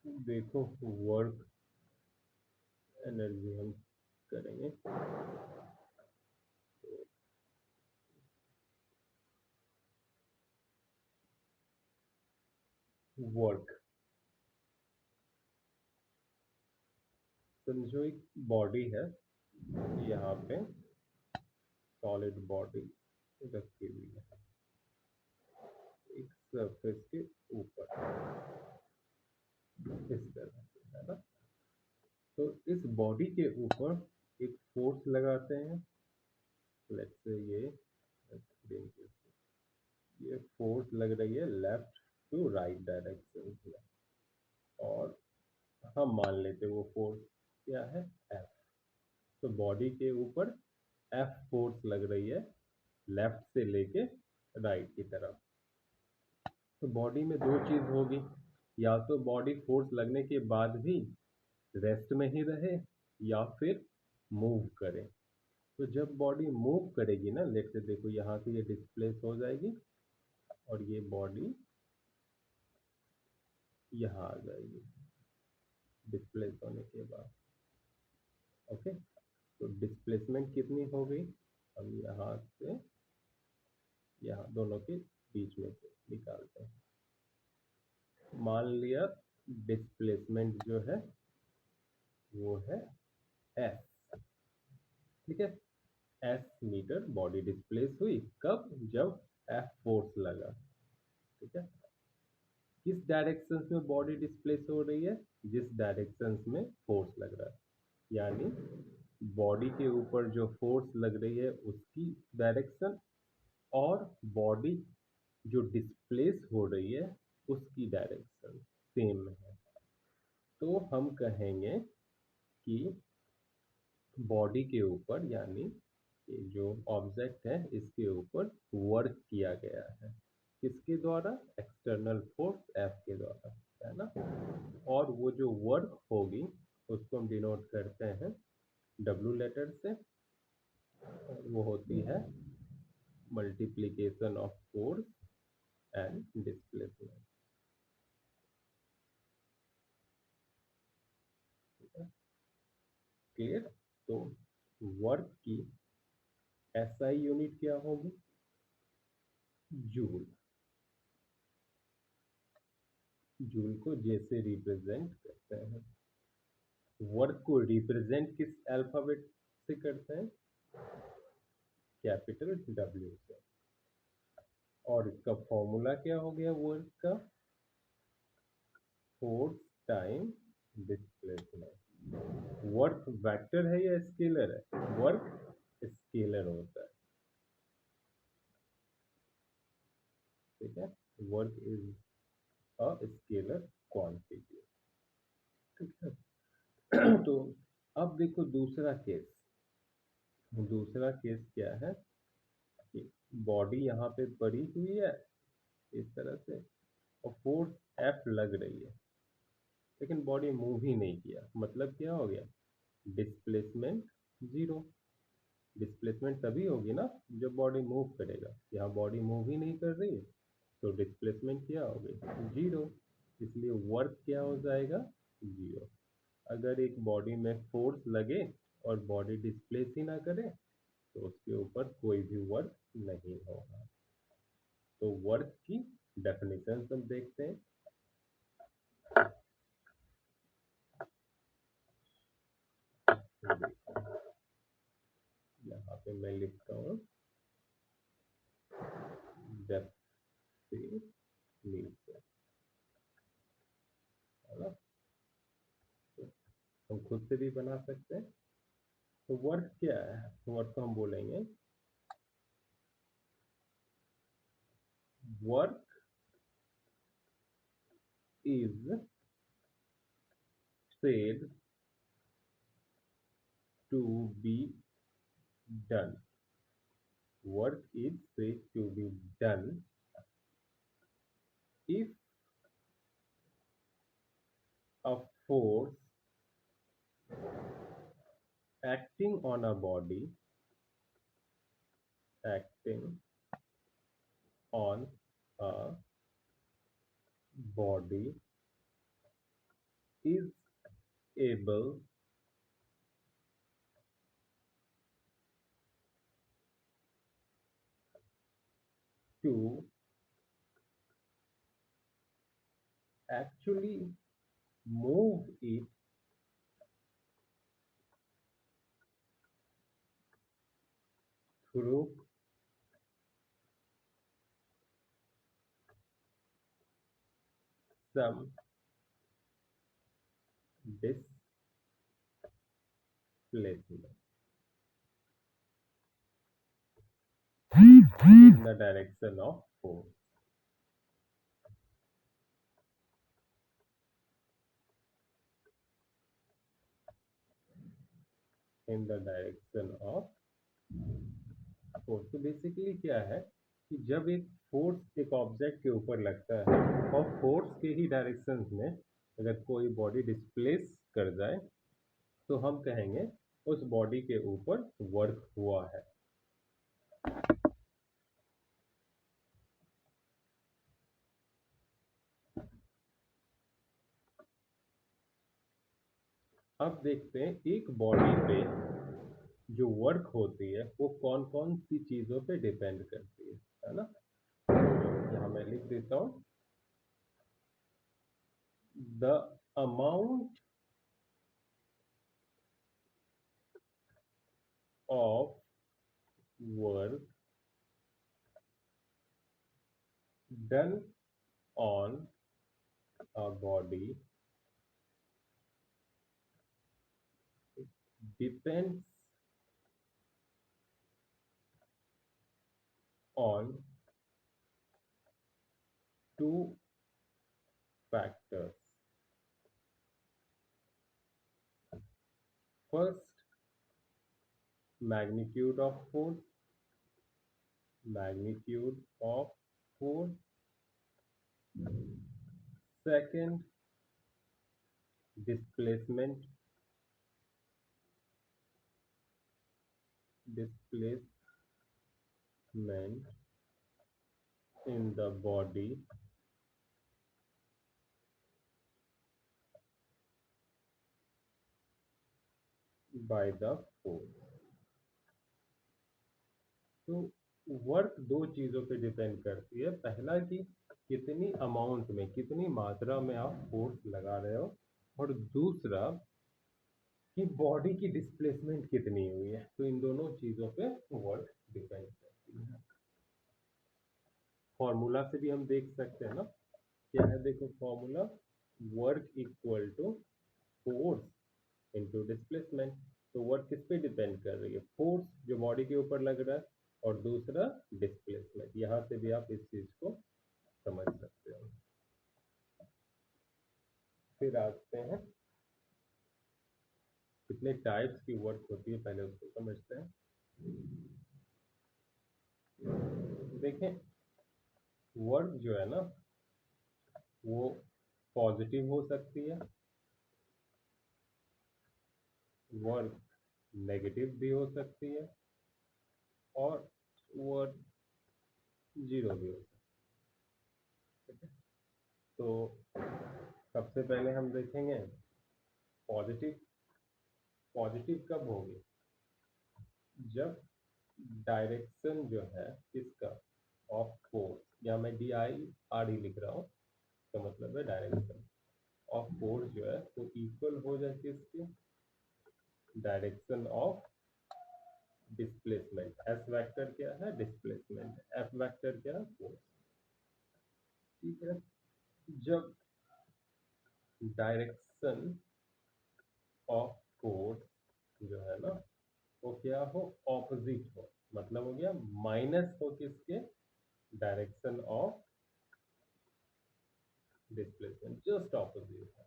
देखो, work energy हम करेंगे। वर्क, समझो एक बॉडी है, यहाँ पे सॉलिड बॉडी रखी हुई है एक सरफेस के ऊपर, इस तरह से, है ना। तो इस बॉडी के ऊपर एक फोर्स लगाते हैं। लेट्स से ये फोर्स लग रही है लेफ्ट टू राइट डायरेक्शन में, और हम मान लेते हैं वो फोर्स क्या है, एफ। तो बॉडी के ऊपर एफ फोर्स लग रही है लेफ्ट से लेके राइट की तरफ। तो बॉडी में दो चीज होगी, या तो बॉडी फोर्स लगने के बाद भी रेस्ट में ही रहे, या फिर मूव करे। तो जब बॉडी मूव करेगी ना, लेट से देखो यहाँ से ये डिस्प्लेस हो जाएगी और ये बॉडी यहाँ आ जाएगी डिस्प्लेस होने के बाद। ओके, तो डिस्प्लेसमेंट कितनी हो गई, हम यहाँ से यहाँ दोनों के बीच में से निकालते हैं। मान लिया डिस्प्लेसमेंट जो है वो है एस, ठीक है। एस मीटर बॉडी डिस्प्लेस हुई, कब, जब एफ फोर्स लगा, ठीक है। किस डायरेक्शन में बॉडी डिस्प्लेस हो रही है, जिस डायरेक्शन में फोर्स लग रहा है, यानी बॉडी के ऊपर जो फोर्स लग रही है उसकी डायरेक्शन, और बॉडी जो डिस्प्लेस हो रही है उसकी डायरेक्शन सेम है। तो हम कहेंगे कि बॉडी के ऊपर, यानी ये जो ऑब्जेक्ट है इसके ऊपर वर्क किया गया है, किसके द्वारा, एक्सटर्नल फोर्स एफ के द्वारा, है ना। और वो जो वर्क होगी उसको हम डिनोट करते हैं डब्ल्यू लेटर से, और वो होती है multiplication of force and displacement. Clear. तो वर्क की एसआई यूनिट क्या होगी, जूल। जूल को जैसे रिप्रेजेंट करते हैं, वर्क को रिप्रेजेंट किस अल्फाबेट से करते हैं, कैपिटल डब्ल्यू से। और इसका फॉर्मूला क्या हो गया वर्क का, force time displacement. Work vector है या स्केलर है, वर्क स्केलर होता है, ठीक है। Work is a scalar quantity, ठीक है। तो अब देखो दूसरा केस, दूसरा केस क्या है कि बॉडी यहाँ पे पड़ी हुई है इस तरह से, और फोर्स एफ लग रही है, लेकिन बॉडी मूव ही नहीं किया, मतलब क्या हो गया, डिस्प्लेसमेंट जीरो। डिस्प्लेसमेंट तभी होगी ना जब बॉडी मूव करेगा, यहाँ बॉडी मूव ही नहीं कर रही है, तो डिस्प्लेसमेंट क्या होगी, जीरो। इसलिए वर्क क्या हो जाएगा, जीरो। अगर एक बॉडी में फोर्स लगे और बॉडी डिस्प्लेस ही ना करे तो उसके ऊपर कोई भी वर्क नहीं होगा। तो वर्क की डेफिनेशन हम देखते हैं। यहाँ पे मैं लिखता हूँ डेफिनेशन, है ना। हम खुद से भी बना सकते हैं। तो वर्क क्या है, वर्क को हम बोलेंगे work is said to be done. Work is said to be done if a force acting on a body, acting on a body is able to actually move it through some displacement in the direction of force. In the direction of force. तो basically क्या है कि जब एक force एक object के ऊपर लगता है और फोर्स के ही डायरेक्शन में अगर कोई बॉडी डिस्प्लेस कर जाए तो हम कहेंगे उस बॉडी के ऊपर वर्क हुआ है। अब देखते हैं एक बॉडी पे जो वर्क होती है वो कौन कौन सी चीजों पे डिपेंड करती है ना। यहाँ मैं लिख देता हूँ the amount of work done on a body depends on two factors. First, magnitude of force, magnitude of force. Second, displacement, displacement in the body by the force. तो वर्क दो चीजों पे डिपेंड करती है। पहला कि कितनी अमाउंट में कितनी मात्रा में आप फोर्स लगा रहे हो और दूसरा कि बॉडी की डिस्प्लेसमेंट कितनी हुई है। तो इन दोनों चीजों पे वर्क डिपेंड करती है। फॉर्मूला से भी हम देख सकते हैं ना, क्या है देखो formula, work equal to force into displacement. तो वर्क किस पे डिपेंड कर रही है, फोर्स जो बॉडी के ऊपर लग रहा है और दूसरा डिस्प्लेसमेंट। यहाँ से भी आप इस चीज को समझ सकते हो। फिर आते हैं कितने टाइप्स की वर्क होती है, पहले उसको समझते हैं। देखें वर्क जो है ना वो पॉजिटिव हो सकती है, वर्क नेगेटिव भी हो सकती है और वर्क जीरो भी हो सकती है। तो सबसे पहले हम देखेंगे पॉजिटिव। पॉजिटिव कब होगी, जब डायरेक्शन जो है इसका ऑफ फोर्स, या मैं डी आई आर ई लिख रहा हूँ, तो मतलब है डायरेक्शन ऑफ फोर्स जो है वो इक्वल हो जाए किसके, direction of displacement. S vector क्या है, डिस्प्लेसमेंट, एफ वेक्टर क्या है, फोर्स। ठीक है, जब डायरेक्शन ऑफ फोर्स जो है ना वो क्या हो, ऑपोजिट हो, मतलब हो गया माइनस हो किसके, direction of displacement, just opposite है।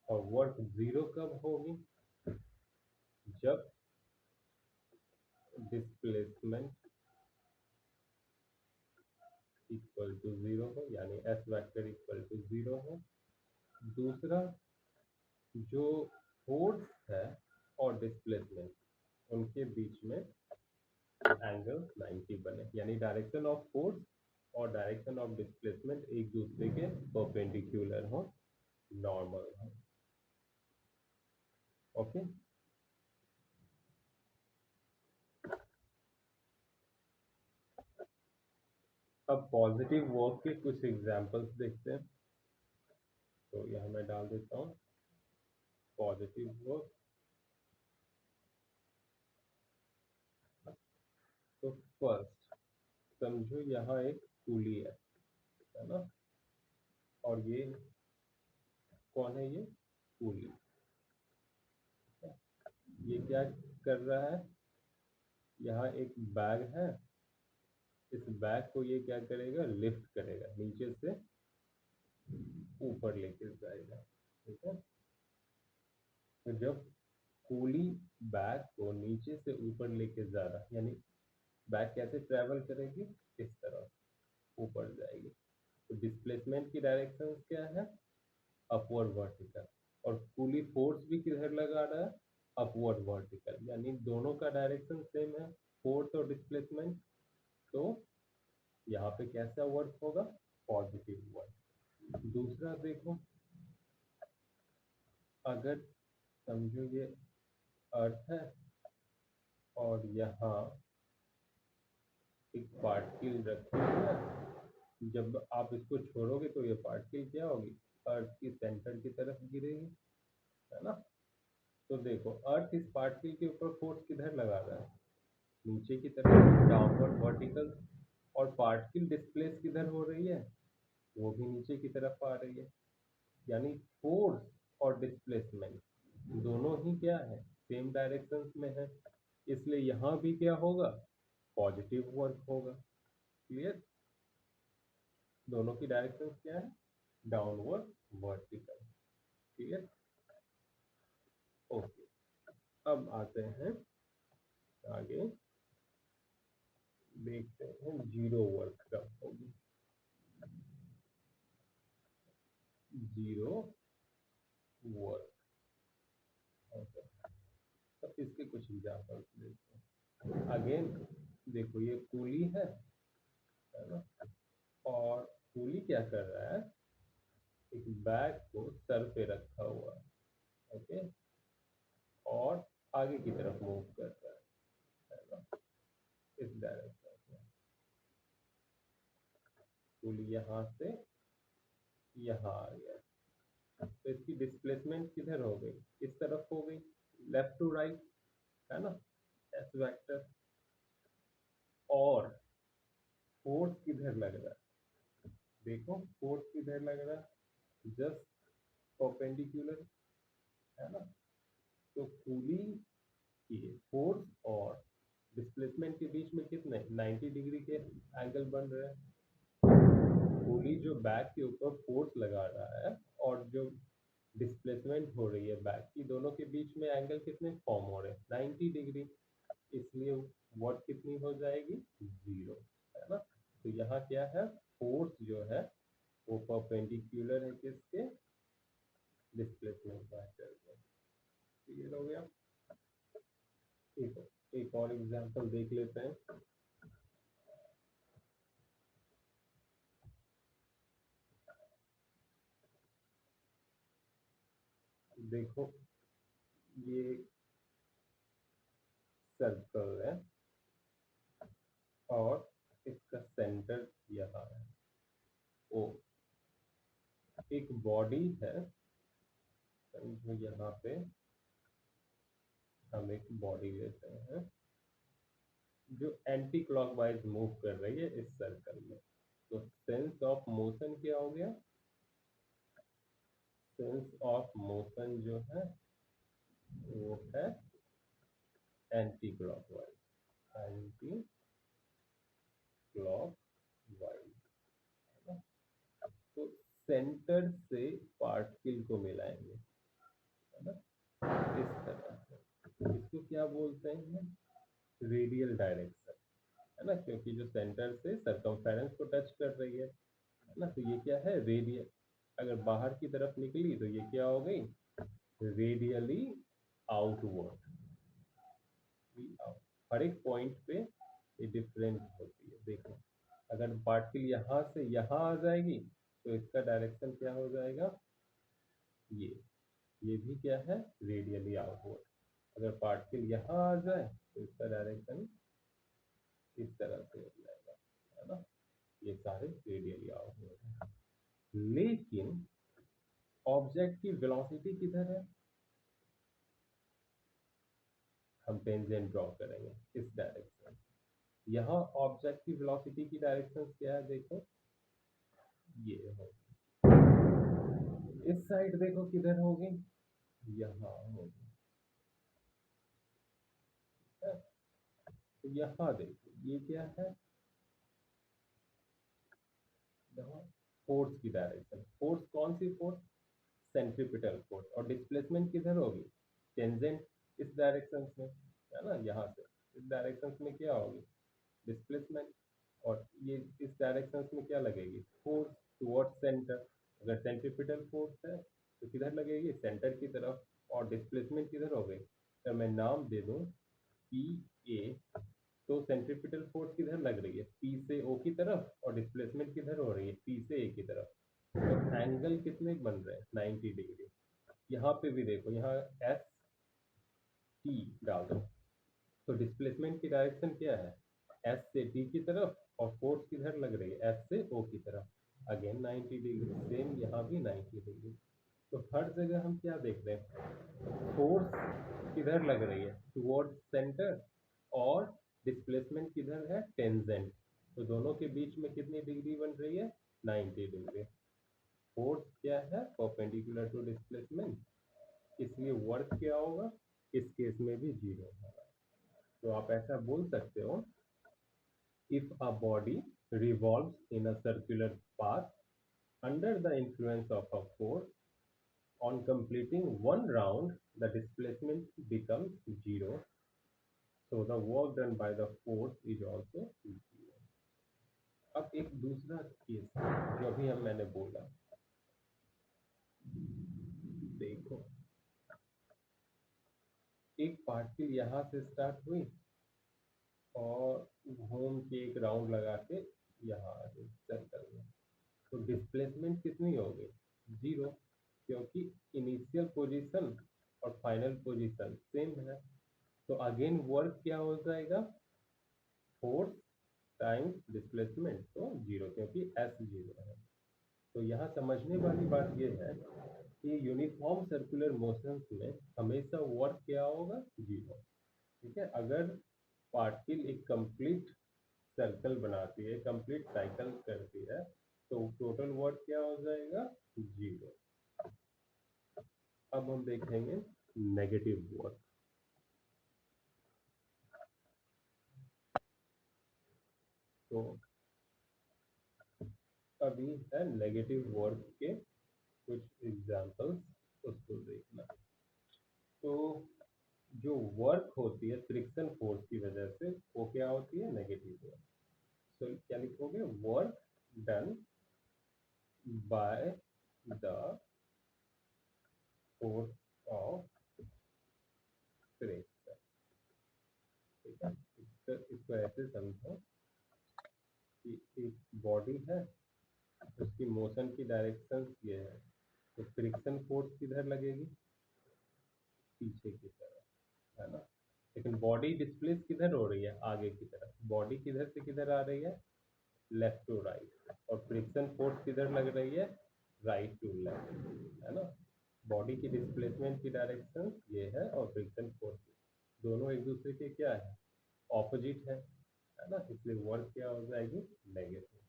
और वर्क जीरो कब होगी, जब डिस्प्लेसमेंट इक्वल टू जीरो हो, यानी S vector equal to zero हो। दूसरा, जो फोर्स है और डिस्प्लेसमेंट उनके बीच में एंगल 90 बने, यानी डायरेक्शन ऑफ फोर्स और डायरेक्शन ऑफ डिस्प्लेसमेंट एक दूसरे के परपेंडिकुलर हो, नॉर्मल हो। ओके। अब पॉजिटिव वर्क के कुछ एग्जांपल्स देखते हैं। तो यहाँ मैं डाल देता हूँ पॉजिटिव वर्क। तो फर्स्ट समझो यहाँ एक कूली है ना, और ये कौन है, ये कूली। ये क्या कर रहा है, यहाँ एक बैग है, इस बैग को ये क्या करेगा, लिफ्ट करेगा, नीचे से ऊपर लेके जाएगा। ठीक है। तो जब कूली बैग को नीचे से ऊपर लेके जा रहा है, यानी बैग कैसे ट्रेवल करेगी, इस तरह ऊपर जाएगी। तो डिस्प्लेसमेंट की डायरेक्शन क्या है, अपवर्ड वर्टिकल। और कूली फोर्स भी किधर लगा रहा है, अपवर्ड वर्टिकल, यानी दोनों का डायरेक्शन सेम है, फोर्स और डिस्प्लेसमेंट। तो यहाँ पे कैसा वर्क होगा, पॉजिटिव वर्क। दूसरा देखो, अगर समझो ये अर्थ है और यहाँ एक पार्टिकल रखी हुई है, जब आप इसको छोड़ोगे तो ये पार्टिकल क्या होगी, अर्थ की सेंटर की तरफ गिरेगी, है ना। तो देखो अर्थ इस पार्टिकल के ऊपर फोर्स किधर लगा रहा है, नीचे की तरफ, डाउनवर्ड वर्टिकल। और पार्टिकल डिस्प्लेस किधर हो रही है, वो भी नीचे की तरफ आ रही है। यानी फोर्स और डिस्प्लेसमेंट दोनों ही क्या है, सेम डायरेक्शंस में है। इसलिए यहाँ भी क्या होगा, पॉजिटिव वर्क होगा। क्लियर। दोनों की डायरेक्शन क्या है, डाउनवर्ड वर्टिकल। क्लियर। ओके। अब आते हैं आगे, देखते हैं जीरो वर्क कब होगी। Zero work. ओके। तो इसके कुछ एग्जाम्पल्स देखते हैं। अगेन देखो ये कूली है ना, और कूली क्या कर रहा है, एक बैग को सर पे रखा हुआ है। ओके। और आगे की तरफ मूव कर रहा है ना, इस डायरेक्शन में। कूली यहाँ से यहाँ आ गया, तो इसकी डिस्प्लेसमेंट किधर हो गई, इस तरफ हो गई, लेफ्ट टू राइट, है ना, एस वेक्टर। और फोर्स किधर लग रहा है, देखो फोर्स किधर लग रहा है, जस्ट परपेंडिकुलर, है ना। तो कूली की फोर्स और डिस्प्लेसमेंट के बीच में कितने 90 डिग्री के एंगल बन रहे हैं। कूली जो बैग के ऊपर फोर्स लगा रहा है और जो डिस्प्लेसमेंट हो रही है बैग की, दोनों के बीच में एंगल कितने फॉर्म हो रहे हैं, 90 डिग्री। इसलिए वर्क कितनी हो जाएगी, जीरो, है ना। तो यहाँ क्या है, फोर्स जो है वो परपेंडिकुलर है किसके, डिस्प्लेसमेंट वेक्टर के। क्लियर हो गया। एक और एग्जांपल देख लेते हैं। देखो ये सर्कल है और इसका सेंटर यहाँ है, ओ एक बॉडी है, समझो यहाँ पे हम एक बॉडी लेते हैं जो एंटी क्लॉकवाइज मूव कर रही है इस सर्कल में। तो सेंस ऑफ मोशन क्या हो गया, सेंस ऑफ मोशन जो है वो है एंटी क्लॉकवाइज, एंटी क्लॉकवाइज। तो सेंटर से पार्टिकल को मिलाएंगे, है ना, इस तरह से। इसको क्या बोलते हैं, रेडियल डायरेक्शन, है ना, क्योंकि जो सेंटर से सरकमफेरेंस को टच कर रही है ना। तो ये क्या है, रेडियल। अगर बाहर की तरफ निकली तो ये क्या हो गई, रेडियली आउटवर्ड। हर एक पॉइंट पे ये डिफरेंट होती है। देखो अगर पार्टिकल यहाँ से यहाँ आ जाएगी तो इसका डायरेक्शन क्या हो जाएगा, ये ये भी क्या है, रेडियली आउटवर्ड। अगर पार्टिकल यहाँ आ जाए तो इसका डायरेक्शन इस तरह से हो जाएगा, है ना। ये सारे रेडियली आउटवर्ड है। लेकिन ऑब्जेक्ट की वेलोसिटी किधर है, हम टेंजेंट ड्रॉ करेंगे इस डायरेक्शन। यहाँ ऑब्जेक्ट की वेलोसिटी की डायरेक्शन क्या है, देखो ये हो, इस साइड देखो किधर होगी, यहाँ होगी। तो यहाँ देखो ये क्या है, यहाँ फोर्स की डायरेक्शन, फोर्स कौन सी फोर्स, सेंट्रीपिटल फोर्स। और डिस्प्लेसमेंट किधर होगी, टेंजेंट इस डायरेक्शन में, है ना। यहाँ से इस डायरेक्शन में क्या होगी, डिस्प्लेसमेंट। और ये इस डायरेक्शन में क्या लगेगी, फोर्स टुवर्ड्स सेंटर। अगर सेंट्रीपिटल फोर्स है तो किधर लगेगी, सेंटर की तरफ। और डिस्प्लेसमेंट किधर हो गई, अगर मैं नाम दे दूं पी ए, तो सेंट्रीपिटल फोर्स किधर लग रही है, पी से ओ की तरफ, और डिस्प्लेसमेंट किधर हो रही है, पी से ए की तरफ। तो एंगल कितने बन रहे हैं, 90 डिग्री। यहाँ पे भी देखो, यहाँ एस टी डाल दो, तो डिस्प्लेसमेंट की डायरेक्शन क्या है, एस से टी की तरफ, और फोर्स किधर लग रही है, एस से ओ की तरफ। अगेन 90 डिग्री, सेम यहाँ भी 90 डिग्री। तो हर जगह हम क्या देख रहे हैं, फोर्स किधर लग रही है, टुवर्ड्स सेंटर, और डिस्प्लेसमेंट किधर है, टेंजेंट। तो दोनों के बीच में कितनी डिग्री बन रही है, 90 डिग्री। फोर्स क्या है, परपेंडिकुलर टू डिस्प्लेसमेंट, इसलिए वर्क क्या होगा, इस केस में भी जीरो होगा। तो आप ऐसा बोल सकते हो, if a body revolves in a circular path under the influence of a force, on completing one round the displacement becomes zero, so the work done by the force is also zero. अब एक दूसरा case जो अभी हम मैंने बोला, देखो एक पार्टिकल यहाँ से स्टार्ट हुई और घूम के एक राउंड लगा के यहाँ आ गई सर्कल में, तो डिस्प्लेसमेंट कितनी हो गई, जीरो, क्योंकि इनिशियल पोजीशन और फाइनल पोजीशन सेम है। तो अगेन वर्क क्या हो जाएगा, फोर्स टाइम्स डिस्प्लेसमेंट, तो जीरो, क्योंकि एस जीरो है। तो यहाँ समझने वाली बात यह है कि यूनिफॉर्म सर्कुलर मोशंस में हमेशा वर्क क्या होगा, जीरो। ठीक है, अगर पार्टिकल एक कंप्लीट सर्कल बनाती है, कंप्लीट साइकिल करती है, तो टोटल वर्क क्या हो जाएगा, जीरो। अब हम देखेंगे नेगेटिव वर्क। तो अभी है नेगेटिव वर्क के कुछ एग्जांपल्स, उसको देखना। तो जो वर्क होती है फ्रिक्शन फोर्स की वजह से, वो क्या होती है, नेगेटिव वर्क। तो क्या लिखोगे, work done by the force of friction. ठीक है, इसको ऐसे समझो कि एक बॉडी है, उसकी मोशन की डायरेक्शन ये है, तो फ्रिक्शन फोर्स किधर लगेगी, पीछे की तरफ, है ना। लेकिन बॉडी डिस्प्लेस किधर हो रही है, आगे की तरफ। बॉडी किधर से किधर आ रही है, लेफ्ट टू राइट, और फ्रिक्शन फोर्स किधर लग रही है, राइट टू लेफ्ट, है ना। बॉडी की डिस्प्लेसमेंट की डायरेक्शन ये है, और फ्रिक्शन फोर्स दोनों एक दूसरे के क्या है, ऑपोजिट है ना, इसलिए वर्क क्या हो जाएगी, नेगेटिव।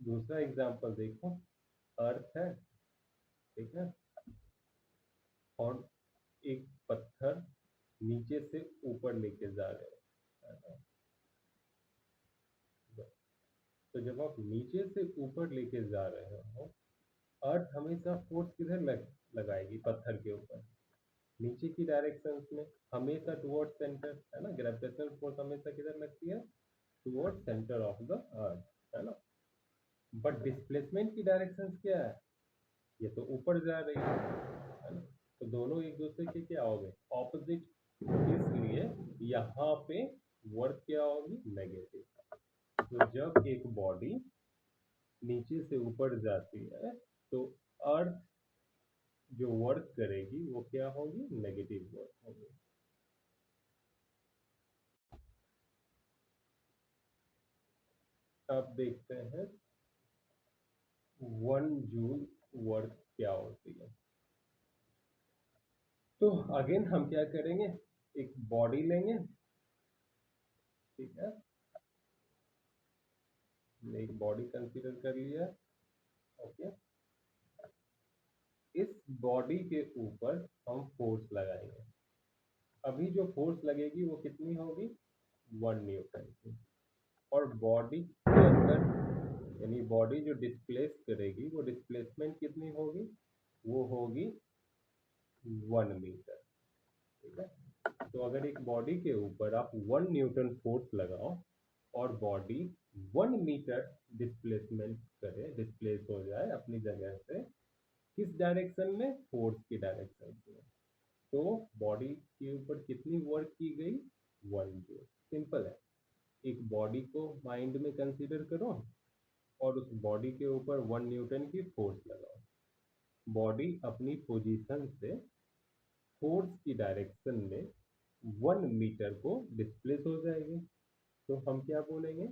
दूसरा एग्जांपल देखो, अर्थ है, ठीक है, और एक पत्थर नीचे से ऊपर लेके जा रहे हैं, है ना? तो जब आप नीचे से ऊपर लेके जा रहे हो, अर्थ हमेशा फोर्स किधर लगाएगी, पत्थर के ऊपर, नीचे की डायरेक्शन में, हमेशा टुवर्ड सेंटर, है ना। ग्रेविटेशनल फोर्स हमेशा किधर लगती है, toward centre of the earth, है ना। बट डिस्प्लेसमेंट की डायरेक्शन क्या है, ये तो ऊपर जा रही है ना। तो दोनों एक दूसरे के क्या हो गए, ऑपोजिट, इसलिए यहाँ पे वर्क क्या होगी, नेगेटिव। तो जब एक बॉडी नीचे से ऊपर जाती है, तो अर्थ जो वर्क करेगी वो क्या होगी, नेगेटिव वर्क होगी। अब देखते हैं 1 जूल वर्क क्या होती है। तो अगेन हम क्या करेंगे, एक बॉडी लेंगे, ठीक है, हमने एक बॉडी कंसीडर कर लिया। ओके, इस बॉडी के ऊपर हम फोर्स लगाएंगे। अभी जो फोर्स लगेगी वो कितनी होगी, 1 न्यूटन की। और बॉडी के अंदर, यानी बॉडी जो डिस्प्लेस करेगी वो डिस्प्लेसमेंट कितनी होगी, वो होगी 1 मीटर, ठीक है। तो अगर एक बॉडी के ऊपर आप 1 न्यूटन फोर्स लगाओ और बॉडी 1 मीटर डिस्प्लेसमेंट करे, डिस्प्लेस हो जाए अपनी जगह से, किस डायरेक्शन में, फोर्स की डायरेक्शन में, तो बॉडी के ऊपर कितनी वर्क की गई, 1 जूल। सिंपल है। एक बॉडी को माइंड में कंसीडर करो और उस बॉडी के ऊपर 1 न्यूटन की फोर्स लगाओ। बॉडी अपनी पोजीशन से फोर्स की डायरेक्शन में 1 मीटर को डिस्प्लेस हो जाएगी। तो हम क्या बोलेंगे,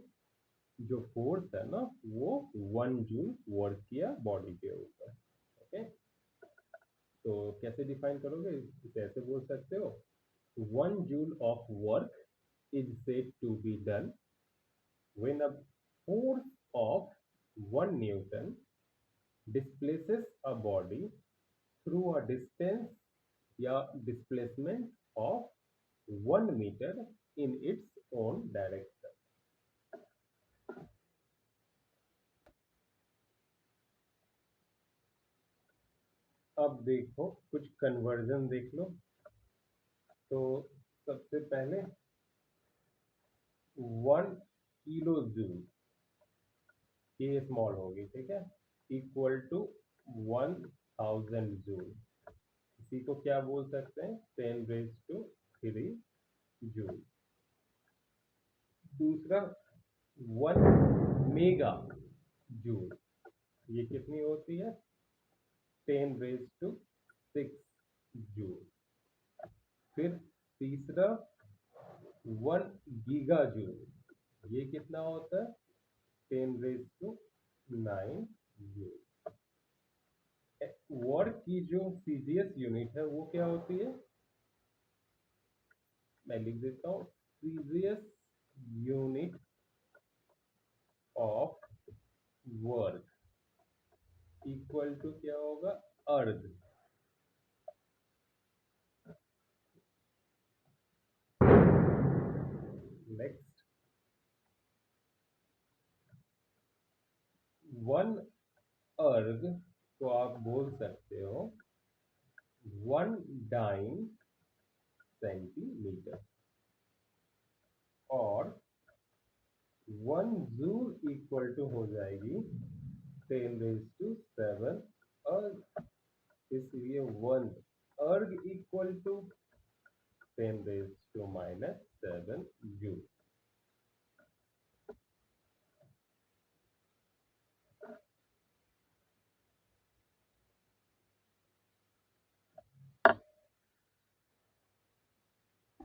जो फोर्स है ना वो 1 जूल वर्क किया बॉडी के ऊपर। ओके, तो कैसे डिफाइन करोगे, इसे ऐसे बोल सकते हो, 1 joule of work is said to be done when a force of 1 Newton displaces a body through a distance या displacement of 1 metre in its own direction। अब देखो कुछ कन्वर्जन देख लो। तो सबसे पहले 1 किलो जूल, ये स्मॉल होगी, ठीक है, इक्वल टू 1000 जूल। इसी को क्या बोल सकते हैं, 10⁻³ जूल। दूसरा 1 मेगा जूल, ये कितनी होती है, 10⁻⁶ जूल। फिर तीसरा 1 गीगा जूल, ये कितना होता है, 10⁹ जूल। वर्क की जो सीजीएस यूनिट है वो क्या होती है, मैं लिख देता हूं, CGS unit of work equal to क्या होगा, अर्ग। नेक्स्ट 1 अर्ग को आप बोल सकते हो 1 डाइन सेंटीमीटर। और 1 जूल इक्वल टू हो जाएगी 10⁻⁷अर्ग। इसलिए 1 अर्ग इक्वल टू 10⁻⁷ जूल।